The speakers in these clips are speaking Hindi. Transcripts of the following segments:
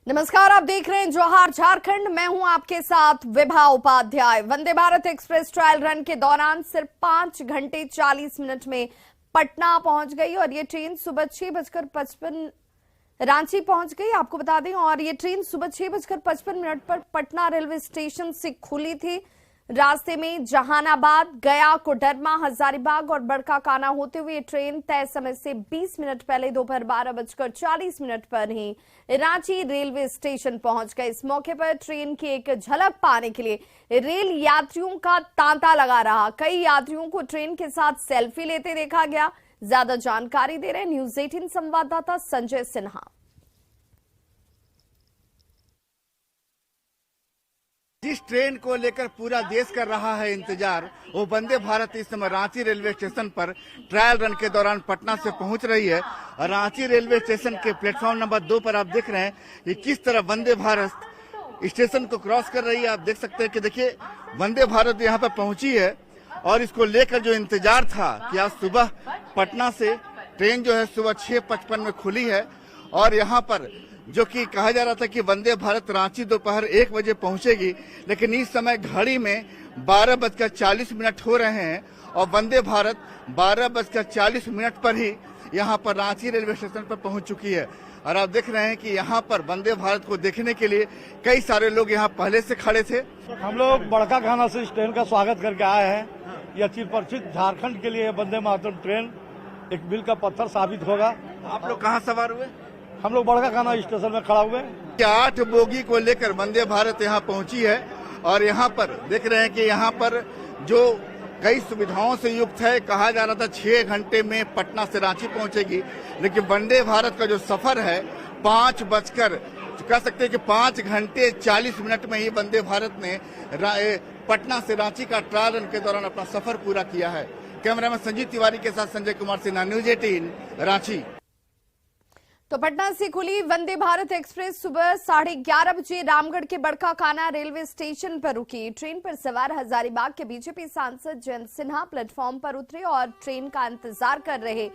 नमस्कार, आप देख रहे हैं जोहार झारखंड। मैं हूं आपके साथ Vibha Upadhyay. Vande Bharat express trial run के दौरान सिर्फ 5 घंटे 40 मिनट में पटना पहुंच गई और ये ट्रेन सुबह 6:55 रांची पहुंच गई, आपको बता दें। और ये ट्रेन सुबह 6:55 पर पटना रेलवे स्टेशन से खुली थी। रास्ते में जहानाबाद, गया, कोडरमा, हजारीबाग और बड़काकाना होते हुए ट्रेन तय समय से 20 मिनट पहले दोपहर 12:40 पर ही रांची रेलवे स्टेशन पहुंच गए। इस मौके पर ट्रेन की एक झलक पाने के लिए रेल यात्रियों का तांता लगा रहा। कई यात्रियों को ट्रेन के साथ सेल्फी लेते देखा गया। ज्यादा जानकारी दे रहे हैं न्यूज 18 संवाददाता संजय सिन्हा। जिस ट्रेन को लेकर पूरा देश कर रहा है इंतजार, वो वंदे भारत इस समय रांची रेलवे स्टेशन पर ट्रायल रन के दौरान पटना से पहुंच रही है। और रांची रेलवे स्टेशन के प्लेटफॉर्म नंबर 2 पर आप देख रहे हैं कि किस तरह वंदे भारत स्टेशन को क्रॉस कर रही है। आप देख सकते हैं कि देखिए वंदे भारत यहाँ पर पहुंची है और इसको लेकर जो इंतजार था कि आज सुबह पटना से ट्रेन जो है सुबह 6:55 में खुली है। और यहाँ पर जो कि कहा जा रहा था कि वंदे भारत रांची दोपहर 1 बजे पहुंचेगी, लेकिन इस समय घड़ी में 12:40 हो रहे हैं और वंदे भारत 12:40 पर ही यहाँ पर रांची रेलवे स्टेशन पर पहुंच चुकी है। और आप देख रहे हैं कि यहाँ पर वंदे भारत को देखने के लिए कई सारे लोग यहाँ पहले से खड़े थे। हम लोग बड़काकाना से इस ट्रेन का स्वागत करके आए हैं। यह चिर परिचित झारखंड के लिए वंदे मातरम ट्रेन एक मील का पत्थर साबित होगा। आप लोग कहाँ सवार हुए? हम लोग बड़काकाना स्टेशन में खड़ा हुए। 8 बोगी को लेकर वंदे भारत यहाँ पहुंची है और यहाँ पर देख रहे हैं कि यहाँ पर जो कई सुविधाओं से युक्त है। कहा जा रहा था 6 घंटे में पटना से रांची पहुंचेगी, लेकिन वंदे भारत का जो सफर है 5 घंटे 40 मिनट में ही वंदे भारत ने पटना से रांची का ट्रायल रन के दौरान अपना सफर पूरा किया है। कैमरामैन संजीव तिवारी के साथ संजय कुमार सिन्हा, न्यूज 18 रांची। तो पटना से खुली वंदे भारत एक्सप्रेस सुबह 11:30 बजे रामगढ़ के बड़काकाना रेलवे स्टेशन पर रुकी। ट्रेन पर सवार हजारीबाग के बीजेपी सांसद जयंत सिन्हा प्लेटफॉर्म पर उतरे और ट्रेन का इंतजार कर रहे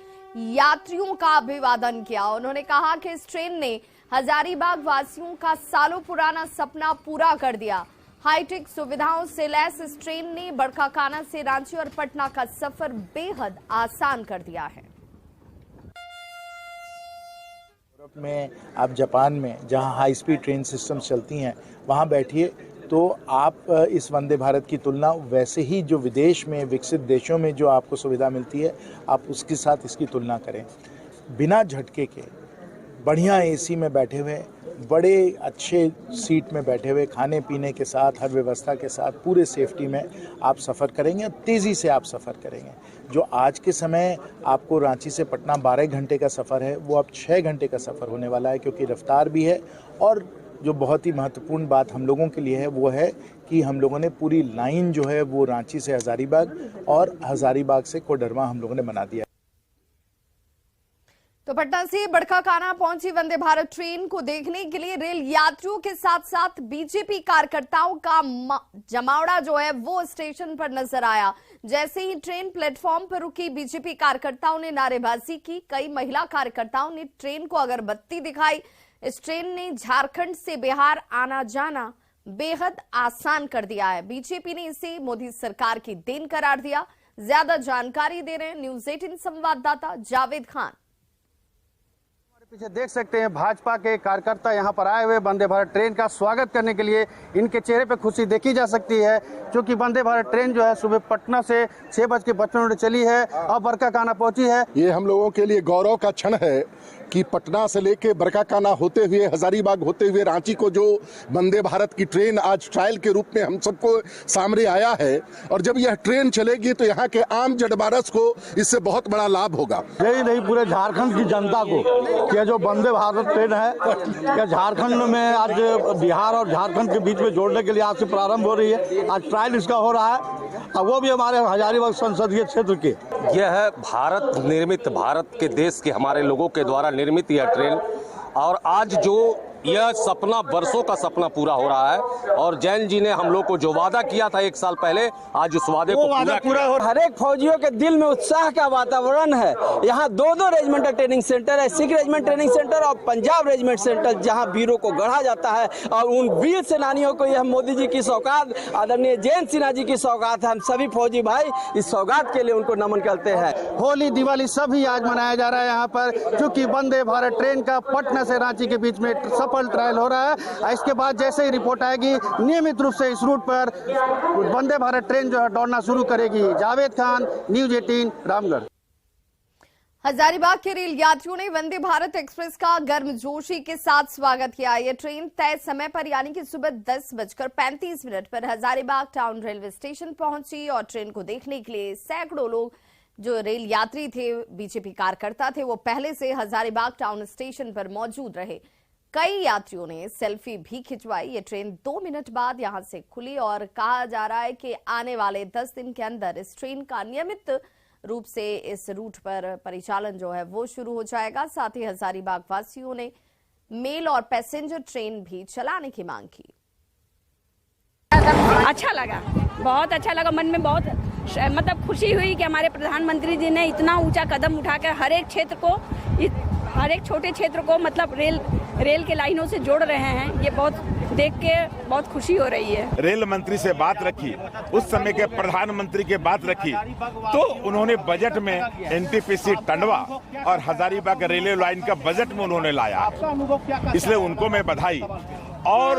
यात्रियों का अभिवादन किया। उन्होंने कहा कि इस ट्रेन ने हजारीबाग वासियों का सालों पुराना सपना पूरा कर दिया। हाईटेक सुविधाओं से लैस इस ट्रेन ने बड़काकाना से रांची और पटना का सफर बेहद आसान कर दिया है। यूरोप में, आप जापान में जहां हाई स्पीड ट्रेन सिस्टम्स चलती हैं वहां बैठिए तो आप इस वंदे भारत की तुलना वैसे ही जो विदेश में विकसित देशों में जो आपको सुविधा मिलती है आप उसके साथ इसकी तुलना करें। बिना झटके के बढ़िया एसी में बैठे हुए, बड़े अच्छे सीट में बैठे हुए, खाने पीने के साथ, हर व्यवस्था के साथ पूरे सेफ्टी में आप सफ़र करेंगे, तेज़ी से आप सफ़र करेंगे। जो आज के समय आपको रांची से पटना 12 घंटे का सफ़र है वो अब 6 घंटे का सफ़र होने वाला है, क्योंकि रफ्तार भी है। और जो बहुत ही महत्वपूर्ण बात हम लोगों के लिए है वो है कि हम लोगों ने पूरी लाइन जो है वो रांची से हजारीबाग और हजारीबाग से कोडरमा हम लोगों ने बना दिया। तो पटना से बड़काकाना पहुंची वंदे भारत ट्रेन को देखने के लिए रेल यात्रियों के साथ साथ बीजेपी कार्यकर्ताओं का जमावड़ा जो है वो स्टेशन पर नजर आया। जैसे ही ट्रेन प्लेटफॉर्म पर रुकी, बीजेपी कार्यकर्ताओं ने नारेबाजी की। कई महिला कार्यकर्ताओं ने ट्रेन को अगरबत्ती दिखाई। इस ट्रेन ने झारखंड से बिहार आना जाना बेहद आसान कर दिया है। बीजेपी ने इसे मोदी सरकार की देन करार दिया। ज्यादा जानकारी दे रहे हैं न्यूज 18 संवाददाता जावेद खान। पीछे देख सकते हैं भाजपा के कार्यकर्ता यहाँ पर आए हुए वंदे भारत ट्रेन का स्वागत करने के लिए। इनके चेहरे पर खुशी देखी जा सकती है, क्योंकि वंदे भारत ट्रेन जो है सुबह पटना से 6:55 चली है और बड़काकाना पहुंची है। ये हम लोगों के लिए गौरव का क्षण है कि पटना से लेके बड़काकाना होते हुए, हजारीबाग होते हुए रांची को जो वंदे भारत की ट्रेन आज ट्रायल के रूप में हम सबको सामने आया है, और जब यह ट्रेन चलेगी तो यहाँ के आम जनमानस को इससे बहुत बड़ा लाभ होगा। यही नहीं, पूरे झारखंड की जनता को यह जो वंदे भारत ट्रेन है क्या झारखंड में आज बिहार और झारखंड के बीच में जोड़ने के लिए आज से प्रारंभ हो रही है। आज ट्रायल इसका हो रहा है और वो भी हमारे हजारीबाग संसदीय क्षेत्र के। यह है भारत निर्मित, भारत के देश के हमारे लोगों के द्वारा निर्मित यह ट्रेन। और आज जो यह सपना वर्षों का सपना पूरा हो रहा है और जैन जी ने हम लोग को जो वादा किया था 1 साल पहले, आज उस वादे को पूरा हो। हर एक फौजियों के दिल में उत्साह का वातावरण है। यहाँ दो रेजिमेंटल ट्रेनिंग सेंटर है, सिख रेजिमेंट ट्रेनिंग सेंटर और पंजाब रेजिमेंट सेंटर, जहाँ वीरों को गढ़ा जाता है। और उन वीर सेनानियों को यह मोदी जी की सौगात, आदरणीय जैन सिन्हा जी की सौगात है। हम सभी फौजी भाई इस सौगात के लिए उनको नमन करते हैं। होली दिवाली सभी आज मनाया जा रहा है यहाँ पर, क्योंकि वंदे भारत ट्रेन का पटना से रांची के बीच में सफल ट्रायल हो रहा है। इसके बाद जैसे ही रिपोर्ट आएगी, नियमित रूप से इस रूट पर वंदे भारत ट्रेन जो है दौड़ना शुरू करेगी। जावेद खान, न्यूज 18, रामगढ़। हजारीबाग के रेल यात्रियों ने वंदे भारत एक्सप्रेस का गर्मजोशी के साथ स्वागत किया। ये ट्रेन तय समय पर यानी कि सुबह 10:35 पर हजारीबाग टाउन रेलवे स्टेशन पहुंची और ट्रेन को देखने के लिए सैकड़ों लोग जो रेल यात्री थे, बीजेपी कार्यकर्ता थे, वो पहले से हजारीबाग टाउन स्टेशन पर मौजूद रहे। कई यात्रियों ने सेल्फी भी खिंचवाई। ये ट्रेन 2 मिनट बाद यहां से खुली और कहा जा रहा है कि आने वाले 10 दिन के अंदर इस ट्रेन का नियमित रूप से इस रूट पर परिचालन जो है वो शुरू हो जाएगा। साथ ही हजारीबाग वासियों ने मेल और पैसेंजर ट्रेन भी चलाने की मांग की। अच्छा लगा, बहुत अच्छा लगा। मन में बहुत मतलब खुशी हुई कि हमारे प्रधानमंत्री जी ने इतना ऊंचा कदम उठाकर हर एक क्षेत्र को, हर एक छोटे क्षेत्र को मतलब रेल के लाइनों से जोड़ रहे हैं। ये बहुत देख के बहुत खुशी हो रही है। रेल मंत्री से बात रखी, उस समय के प्रधानमंत्री के बात रखी, तो उन्होंने बजट में एनटीपीसी टंडवा और हजारीबाग रेलवे लाइन का बजट में उन्होंने लाया, इसलिए उनको मैं बधाई। और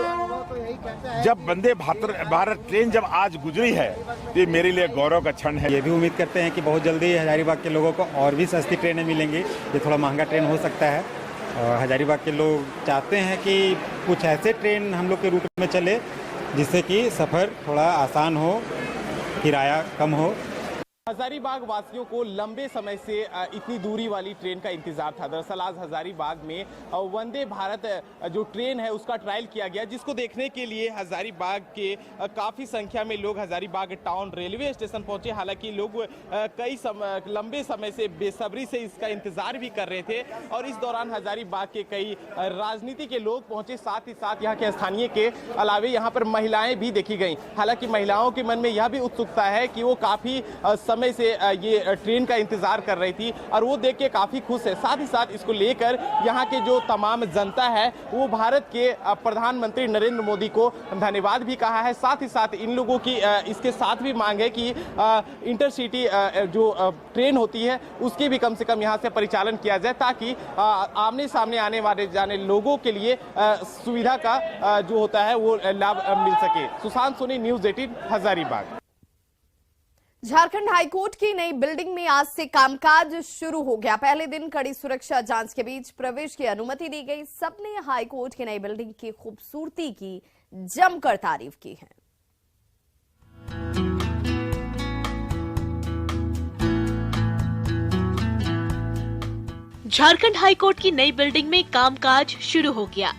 जब वंदे भारत ट्रेन जब आज गुजरी है, तो ये मेरे लिए गौरव का क्षण है। ये भी उम्मीद करते हैं कि बहुत जल्दी हजारीबाग के लोगों को और भी सस्ती ट्रेनें मिलेंगी। ये थोड़ा महंगा ट्रेन हो सकता है और हजारीबाग के लोग चाहते हैं कि कुछ ऐसे ट्रेन हम लोग के रूट में चले जिससे कि सफ़र थोड़ा आसान हो, किराया कम हो। हजारीबाग वासियों को लंबे समय से इतनी दूरी वाली ट्रेन का इंतजार था। दरअसल आज हजारीबाग में वंदे भारत जो ट्रेन है उसका ट्रायल किया गया, जिसको देखने के लिए हजारीबाग के काफ़ी संख्या में लोग हजारीबाग टाउन रेलवे स्टेशन पहुंचे। हालांकि लोग कई लंबे समय से बेसब्री से इसका इंतजार भी कर रहे थे और इस दौरान हजारीबाग के कई राजनीति के लोग पहुंचे। साथ ही साथ यहाँ के स्थानीय के अलावे यहाँ पर महिलाएं भी देखी गई। हालांकि महिलाओं के मन में यह भी उत्सुकता है कि वो काफ़ी समय से ये ट्रेन का इंतजार कर रही थी और वो देख के काफी खुश है। साथ ही साथ इसको लेकर यहाँ के जो तमाम जनता है वो भारत के प्रधानमंत्री नरेंद्र मोदी को धन्यवाद भी कहा है। साथ ही साथ इन लोगों की इसके साथ भी मांग है कि इंटरसिटी जो ट्रेन होती है उसकी भी कम से कम यहाँ से परिचालन किया जाए, ताकि आमने सामने आने वाले जाने लोगों के लिए सुविधा का जो होता है वो लाभ मिल सके। सुशांत सोनी, न्यूज 18, हजारीबाग। झारखंड हाईकोर्ट की नई बिल्डिंग में आज से कामकाज शुरू हो गया। पहले दिन कड़ी सुरक्षा जांच के बीच प्रवेश की अनुमति दी गई। सबने हाईकोर्ट की नई बिल्डिंग की खूबसूरती की जमकर तारीफ की है। झारखंड हाईकोर्ट की नई बिल्डिंग में कामकाज शुरू हो गया।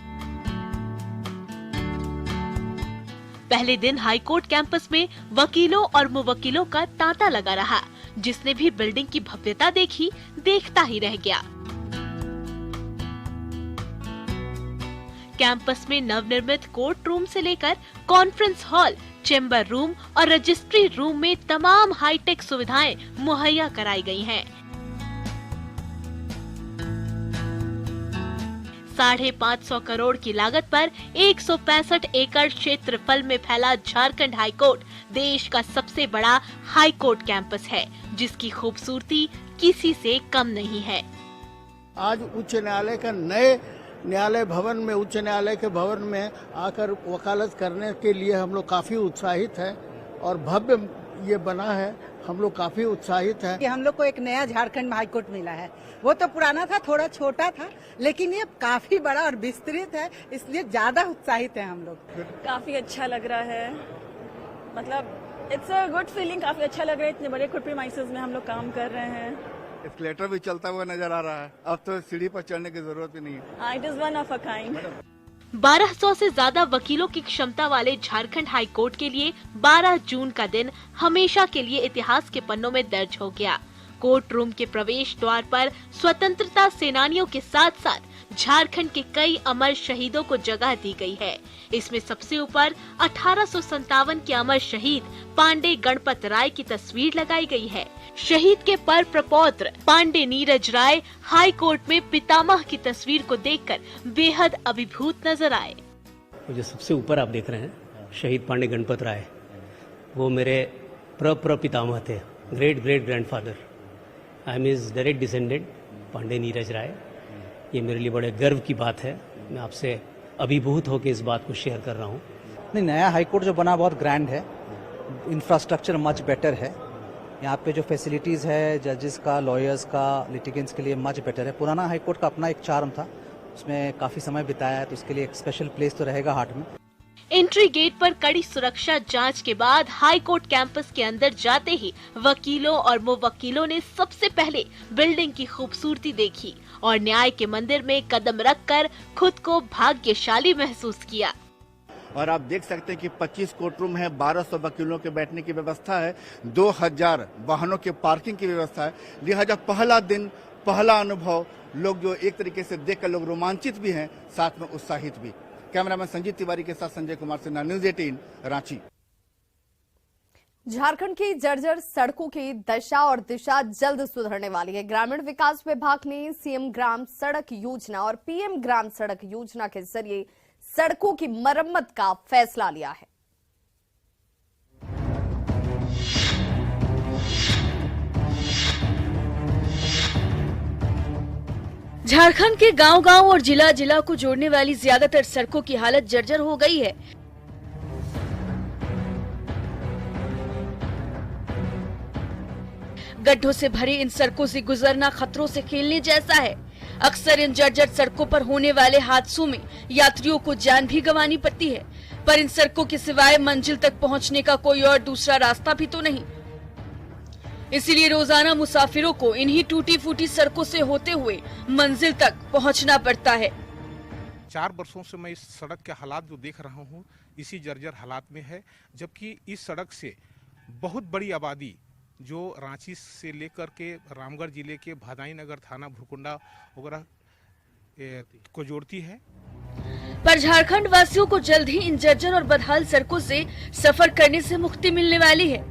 पहले दिन हाईकोर्ट कैंपस में वकीलों और मुवक्किलों का तांता लगा रहा। जिसने भी बिल्डिंग की भव्यता देखी, देखता ही रह गया। कैंपस में नवनिर्मित कोर्ट रूम से लेकर कॉन्फ्रेंस हॉल, चेंबर रूम और रजिस्ट्री रूम में तमाम हाईटेक सुविधाएं मुहैया कराई गई हैं। 550 करोड़ की लागत पर 165 एकड़ क्षेत्रफल में फैला झारखंड हाईकोर्ट देश का सबसे बड़ा हाईकोर्ट कैंपस है, जिसकी खूबसूरती किसी से कम नहीं है। आज उच्च न्यायालय का नए न्यायालय भवन में, उच्च न्यायालय के भवन में आकर वकालत करने के लिए हम लोग काफी उत्साहित हैं और भव्य ये बना है। हम लोग काफी उत्साहित हैं कि हम लोग को एक नया झारखंड हाईकोर्ट मिला है। वो तो पुराना था, थोड़ा छोटा था, लेकिन ये काफी बड़ा और विस्तृत है, इसलिए ज्यादा उत्साहित हैं हम लोग। काफी अच्छा लग रहा है, मतलब इट्स अ गुड फीलिंग। काफी अच्छा लग रहा है। इतने बड़े कोर्ट प्रीमाइसेस में हम लोग काम कर रहे हैं। एस्केलेटर भी चलता हुआ नजर आ रहा है। अब तो सीढ़ी पर चढ़ने की जरूरत भी नहीं है। It is one of a kind. 1200 से ज्यादा वकीलों की क्षमता वाले झारखंड हाईकोर्ट के लिए 12 जून का दिन हमेशा के लिए इतिहास के पन्नों में दर्ज हो गया। कोर्ट रूम के प्रवेश द्वार पर स्वतंत्रता सेनानियों के साथ साथ झारखंड के कई अमर शहीदों को जगह दी गई है। इसमें सबसे ऊपर 1857 के अमर शहीद पांडे गणपत राय की तस्वीर लगाई गई है। शहीद के पर प्रपौत्र पांडे नीरज राय हाई कोर्ट में पितामह की तस्वीर को देखकर बेहद अभिभूत नजर आए। जो सबसे ऊपर आप देख रहे हैं शहीद पांडे गणपत राय, वो मेरे प्रपितामह थे, great great grandfather. I am his direct descendant Pandey Neeraj Rai. ये मेरे लिए बड़े गर्व की बात है। मैं आपसे अभिभूत होकर इस बात को शेयर कर रहा हूँ। नहीं, नया हाईकोर्ट जो बना बहुत ग्रैंड है, इंफ्रास्ट्रक्चर मच बेटर है। यहाँ पे जो फैसिलिटीज़ है जजेस का, लॉयर्स का, लिटिगेंट्स के लिए मच बेटर है। पुराना हाईकोर्ट का अपना एक चार्म था, उसमें काफ़ी समय बिताया है, तो उसके लिए एक स्पेशल प्लेस तो रहेगा हार्ट में। एंट्री गेट पर कड़ी सुरक्षा जांच के बाद हाई कोर्ट कैंपस के अंदर जाते ही वकीलों और मुवक्किलों ने सबसे पहले बिल्डिंग की खूबसूरती देखी और न्याय के मंदिर में कदम रखकर खुद को भाग्यशाली महसूस किया। और आप देख सकते हैं कि 25 कोर्ट रूम है, 1200 वकीलों के बैठने की व्यवस्था है, 2000 वाहनों के पार्किंग की व्यवस्था है। लिहाजा पहला दिन, पहला अनुभव, लोग जो एक तरीके से देखकर लोग रोमांचित भी हैं, साथ में उत्साहित भी। कैमरामैन संजीत तिवारी के साथ संजय कुमार सिन्हा, न्यूज 18 रांची। झारखंड की जर्जर सड़कों की दशा और दिशा जल्द सुधरने वाली है। ग्रामीण विकास विभाग ने सीएम ग्राम सड़क योजना और पीएम ग्राम सड़क योजना के जरिए सड़कों की मरम्मत का फैसला लिया है। झारखंड के गांव-गांव और जिला-जिला को जोड़ने वाली ज्यादातर सड़कों की हालत जर्जर हो गई है। गड्ढों से भरी इन सड़कों से गुजरना खतरों से खेलने जैसा है। अक्सर इन जर्जर सड़कों पर होने वाले हादसों में यात्रियों को जान भी गंवानी पड़ती है, पर इन सड़कों के सिवाय मंजिल तक पहुंचने का कोई और दूसरा रास्ता भी तो नहीं। इसीलिए रोजाना मुसाफिरों को इन्हीं टूटी फूटी सड़कों से होते हुए मंजिल तक पहुंचना पड़ता है। 4 वर्षों से मैं इस सड़क के हालात जो देख रहा हूं, इसी जर्जर हालात में है, जबकि इस सड़क से बहुत बड़ी आबादी जो रांची से लेकर के रामगढ़ जिले के भादाई नगर थाना भुरकुंडा वगैरह को जोड़ती है। पर झारखंड वासियों को जल्द ही इन जर्जर और बदहाल सड़कों से सफर करने से मुक्ति मिलने वाली है,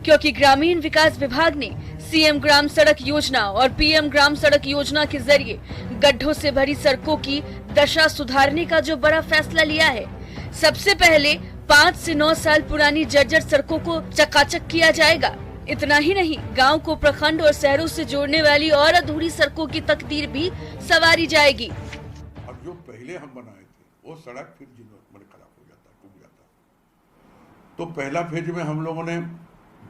क्योंकि ग्रामीण विकास विभाग ने सीएम ग्राम सड़क योजना और पीएम ग्राम सड़क योजना के जरिए गड्ढों से भरी सड़कों की दशा सुधारने का जो बड़ा फैसला लिया है। सबसे पहले 5 से 9 साल पुरानी जर्जर सड़कों को चकाचक किया जाएगा। इतना ही नहीं, गांव को प्रखंड और शहरों से जोड़ने वाली और अधूरी सड़कों की तकदीर भी संवारी जाएगी। अब जो पहले हम बनाए थे वो सड़क फिर खराब हो जाता, टूट जाता। तो पहला फेज में हम लोगों ने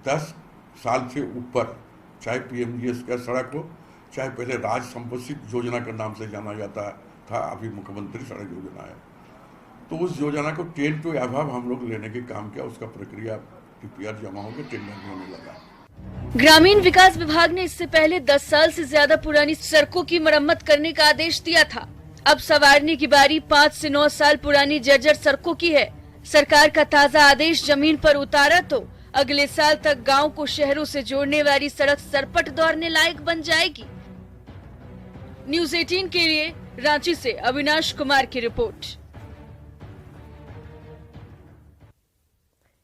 10 साल से ऊपर, चाहे पीएमजीएस का सड़क हो, चाहे पहले राज संपत्ति योजना के नाम से जाना जाता था, अभी मुख्यमंत्री सड़क योजना है, तो उस योजना को 10 टू अबव हम लोग लेने के काम किया। उसका प्रक्रिया टीपीआर जमा होकर टेंडर होने लगा। ग्रामीण विकास विभाग ने इससे पहले 10 साल से ज्यादा पुरानी सड़कों की मरम्मत करने का आदेश दिया था। अब संवारने की बारी 5 से 9 साल पुरानी जर्जर सड़कों की है। सरकार का ताजा आदेश जमीन पर उतारा तो अगले साल तक गांव को शहरों से जोड़ने वाली सड़क सरपट दौड़ने लायक बन जाएगी। न्यूज 18 के लिए रांची से अविनाश कुमार की रिपोर्ट।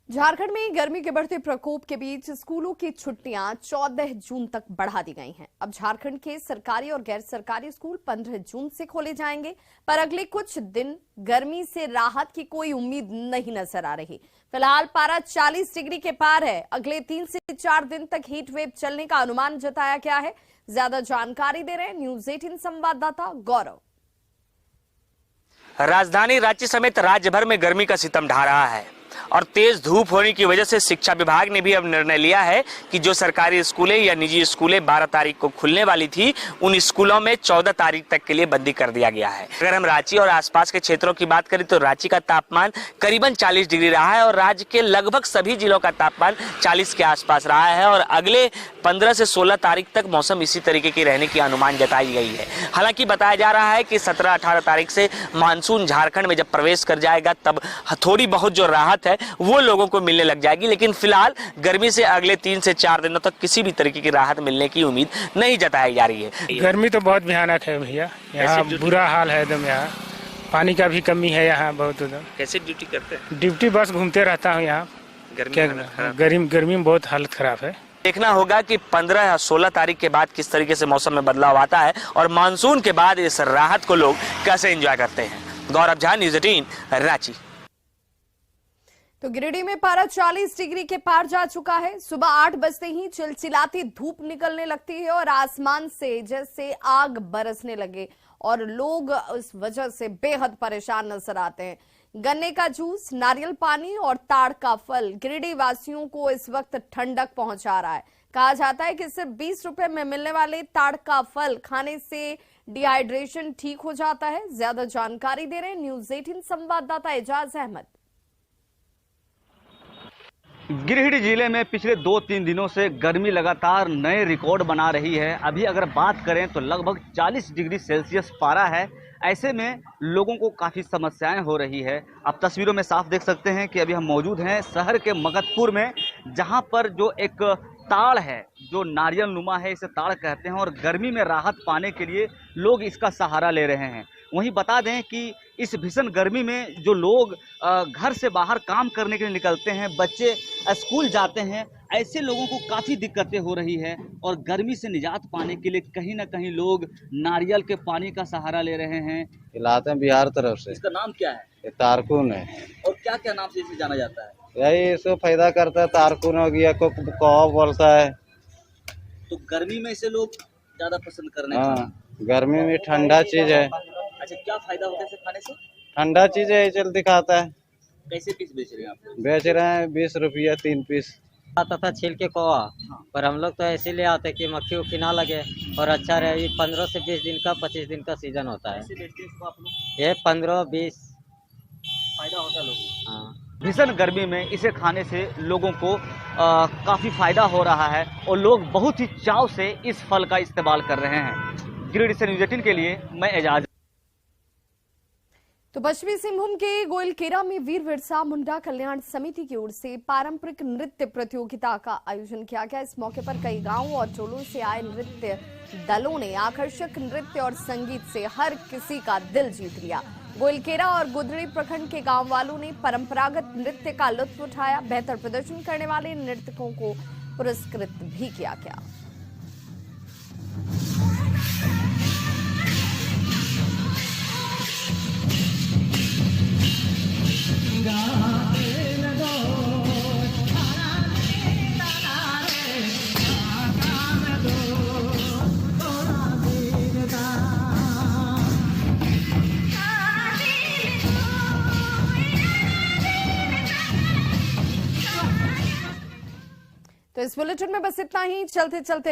झारखंड में गर्मी के बढ़ते प्रकोप के बीच स्कूलों की छुट्टियां 14 जून तक बढ़ा दी गई हैं। अब झारखंड के सरकारी और गैर सरकारी स्कूल 15 जून से खोले जाएंगे, पर अगले कुछ दिन गर्मी से राहत की कोई उम्मीद नहीं नजर आ रही। फिलहाल पारा 40 डिग्री के पार है। अगले 3 से 4 दिन तक हीट वेव चलने का अनुमान जताया गया है। ज्यादा जानकारी दे रहे हैं न्यूज 18 संवाददाता गौरव। राजधानी रांची समेत राज्य भर में गर्मी का सितम ढा रहा है और तेज धूप होने की वजह से शिक्षा विभाग ने भी अब निर्णय लिया है कि जो सरकारी स्कूलें या निजी स्कूलें 12 तारीख को खुलने वाली थी, उन स्कूलों में 14 तारीख तक के लिए बंदी कर दिया गया है। अगर हम रांची और आसपास के क्षेत्रों की बात करें तो रांची का तापमान करीबन 40 डिग्री रहा है और राज्य के लगभग सभी जिलों का तापमान 40 के आसपास रहा है और अगले 15 से 16 तारीख तक मौसम इसी तरीके की रहने की अनुमान जताई गई है। हालांकि बताया जा रहा है कि 17-18 तारीख से मानसून झारखंड में जब प्रवेश कर जाएगा तब थोड़ी बहुत जो राहत राहत है वो लोगों को मिलने लग जाएगी। लेकिन फिलहाल गर्मी से अगले 3 से 4 दिनों तक किसी भी तरीके की राहत मिलने की उम्मीद नहीं जताई जा रही है। गर्मी तो बहुत भयानक है भैया, यहाँ बुरा हाल है एकदम। यहाँ पानी का भी कमी है यहाँ बहुत एकदम। कैसे ड्यूटी करते हैं? ड्यूटी बस घूमते रहता हूँ यहाँ। गर्मी में बहुत हालत खराब है। देखना होगा कि 15 या 16 तारीख के बाद किस तरीके से मौसम में बदलाव आता है और मानसून के बाद इस राहत को लोग कैसे एंजॉय करते हैं। गौरव झा, न्यूज़ 18, रांची। तो गिरिडीह में पारा 40 डिग्री के पार जा चुका है। सुबह 8 बजते ही चिलचिलाती धूप निकलने लगती है और आसमान से जैसे आग बरसने लगे और लोग इस वजह से बेहद परेशान नजर आते हैं। गन्ने का जूस, नारियल पानी और ताड़ का फल गिरिडीह वासियों को इस वक्त ठंडक पहुंचा रहा है। कहा जाता है कि सिर्फ 20 रुपए में मिलने वाले ताड़ का फल खाने से डिहाइड्रेशन ठीक हो जाता है। ज्यादा जानकारी दे रहे हैं न्यूज़ 18 संवाददाता एजाज अहमद। गिरिडीह जिले में पिछले 2-3 दिनों से गर्मी लगातार नए रिकॉर्ड बना रही है। अभी अगर बात करें तो लगभग 40 डिग्री सेल्सियस पारा है। ऐसे में लोगों को काफ़ी समस्याएं हो रही है। आप तस्वीरों में साफ देख सकते हैं कि अभी हम मौजूद हैं शहर के मगधपुर में, जहां पर जो एक ताड़ है, जो नारियल नुमा है, इसे ताड़ कहते हैं और गर्मी में राहत पाने के लिए लोग इसका सहारा ले रहे हैं। वहीं बता दें कि इस भीषण गर्मी में जो लोग घर से बाहर काम करने के लिए निकलते हैं, बच्चे स्कूल जाते हैं, ऐसे लोगों को काफ़ी दिक्कतें हो रही है और गर्मी से निजात पाने के लिए कहीं ना कहीं लोग नारियल के पानी का सहारा ले रहे हैं। लाते हैं बिहार तरफ से। इसका नाम क्या है? ये तारकुन है। और क्या क्या नाम से इसे जाना जाता है? यही इसको फायदा करता है, तारकुन हो गया, को कौवा बोलता है। तो गर्मी में इसे लोग ज़्यादा पसंद करने। हाँ, गर्मी में ठंडा चीज है। अच्छा, क्या फायदा होता है इसे खाने से? ठंडा चीज है, चल दिखाता है। कैसे पीस बेच रहे हैं आप? बेच रहे हैं 20 रुपया 3 पीस। आता था छील के कौवा, पर हम लोग तो ऐसे ले आते कि मक्खी उक्खी ना लगे और अच्छा रहे। ये 15 से 20 दिन का 25 दिन का सीजन होता है। ये 15-20 फायदा होता है लोगों को। हाँ। भीषण गर्मी में इसे खाने से लोगों को काफ़ी फायदा हो रहा है और लोग बहुत ही चाव से इस फल का इस्तेमाल कर रहे हैं। गिरिडीह से न्यूज़ 18 के लिए मैं एजाज। तो पश्चिमी सिंहभूम के गोइलकेरा में वीर बिरसा मुंडा कल्याण समिति की ओर से पारंपरिक नृत्य प्रतियोगिता का आयोजन किया गया। इस मौके पर कई गांवों और टोलों से आए नृत्य दलों ने आकर्षक नृत्य और संगीत से हर किसी का दिल जीत लिया। गोइलकेरा और गुदड़ी प्रखंड के गांव वालों ने परंपरागत नृत्य का लुत्फ उठाया। बेहतर प्रदर्शन करने वाले नर्तकों को पुरस्कृत भी किया गया। तो इस बुलेटिन में बस इतना ही। चलते चलते